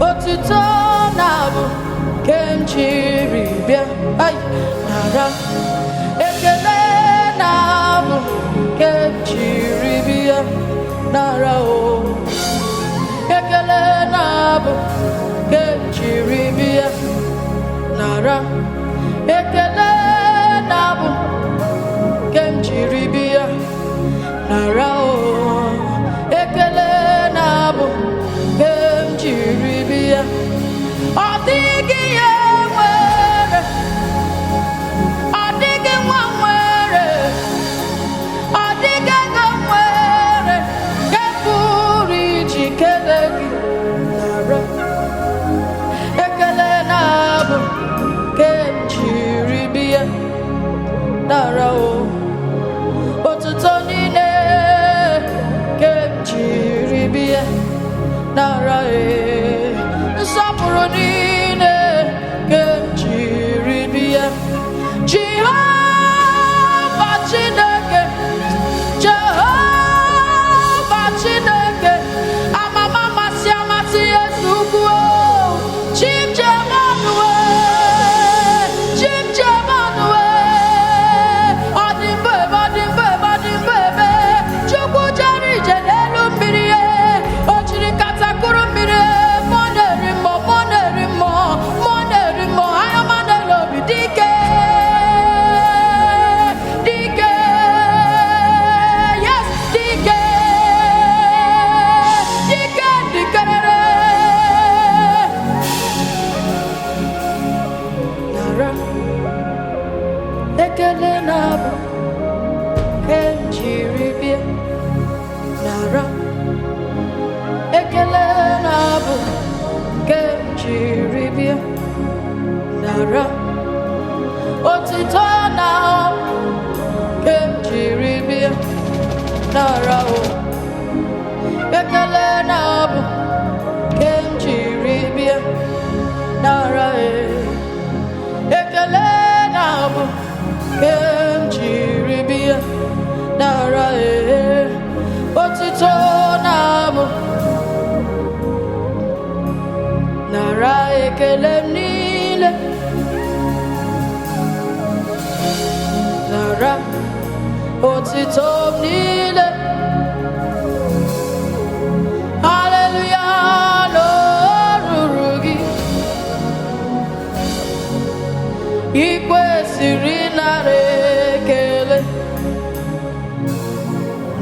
Otito nabu kenchiribia ay nara ekele nabu kenchiribia nara o ekele nabu kenchiribia nara ekele nabu kenchiribia nara o ekele nabu kenchiribia adigi yewere adigi nwere adigi nwere kepuri jikelegi nara ekele nabu kenchiribia nara o otuto nine kenchiribia nara nsọpụrụ niile kenchiribia Jehova Chineke Jehova Chineke amama masị amasị Yesu ukwu Chim Jemanue Chim Jemanue ọdịmbebe ọdịmbebe ọdịmbebe Chukwu jere ije n'elu mmiri o jiri katakụrụ mmiri ekele nabu kenchiribia nara ekele nabu kenchiribia nara otito nabu kenchiribia nara o ekele nabu kenchiribia nara ekele nabu kenchiribia nara otito nabu nara ekele niile nara otito niile hallelujah n'oruru gị ikwesịrị nara ekele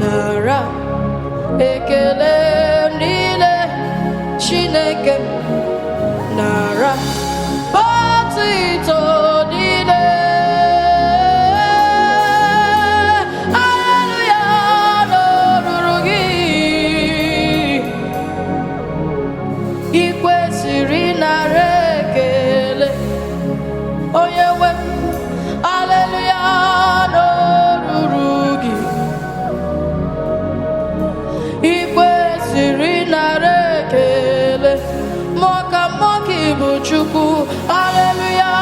nara ekele niile Chineke nara otito niile hallelujah n'oruru gị ikwesịrị nara ekele onye nwe hallelujah n'oruru gị ikwesịrị nara ekele mọka mọka ịbụ Chukwu hallelujah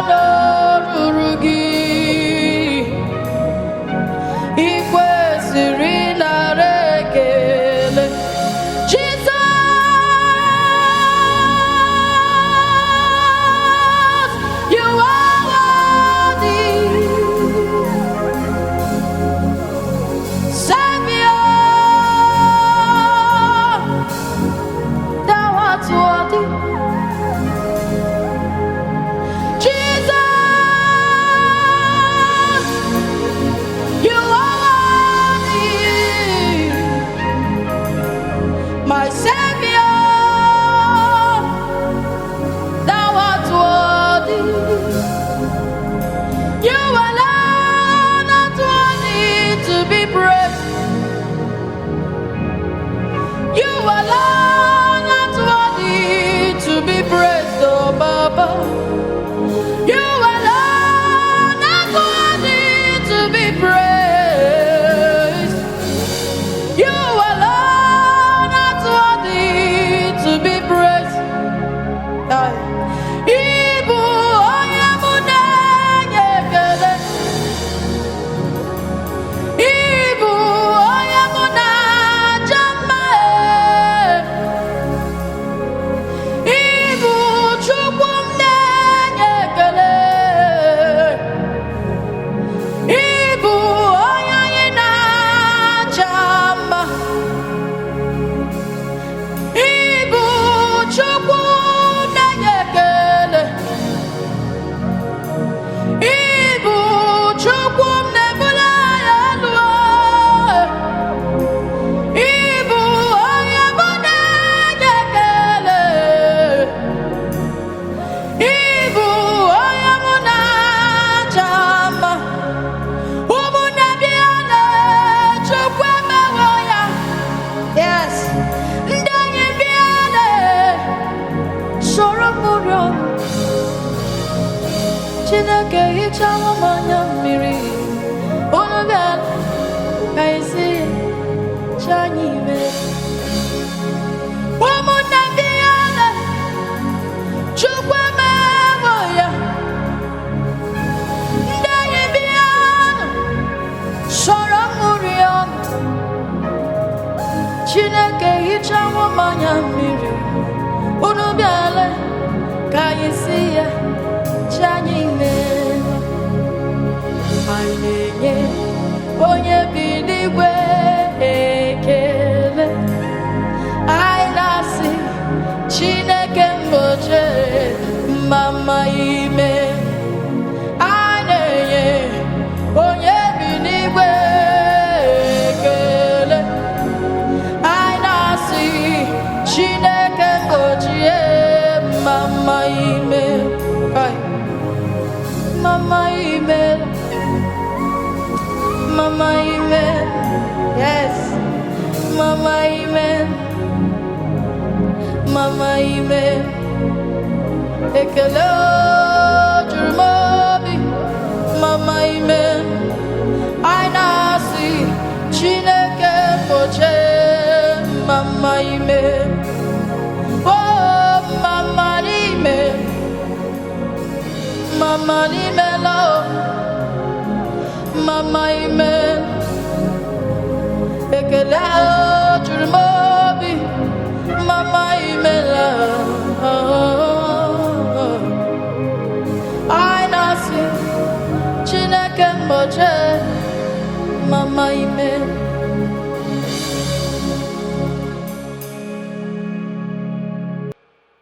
n'oruru gị ikwesịrị nara ekele Jesus you are worthy Savior thou art worthy Chineke hichawo manya mmiri unu bịa ka isi chanyime ụmụnne ndị ya na Chukwu emewo ya ndị enyi bi ya sọrọ mmiri ọnụ Chineke hichawo manya mmiri unu bịa ka isi ya chanyime anyị na-enye onye bi n'igwe ekele anyị na-asị Chineke mgbochi mama ime anyị na-enye onye bi n'igwe ekele anyị na-asị Chineke mgbochi mama ime mama ime Mama Amen, yes, Mama Amen, Mama Amen. Ekele jurumobi, Mama Amen. Ainasi Chineke poche, Mama Amen. Oh, Mama Amen, Mama Amen, Lord. Mama Amen. Ekele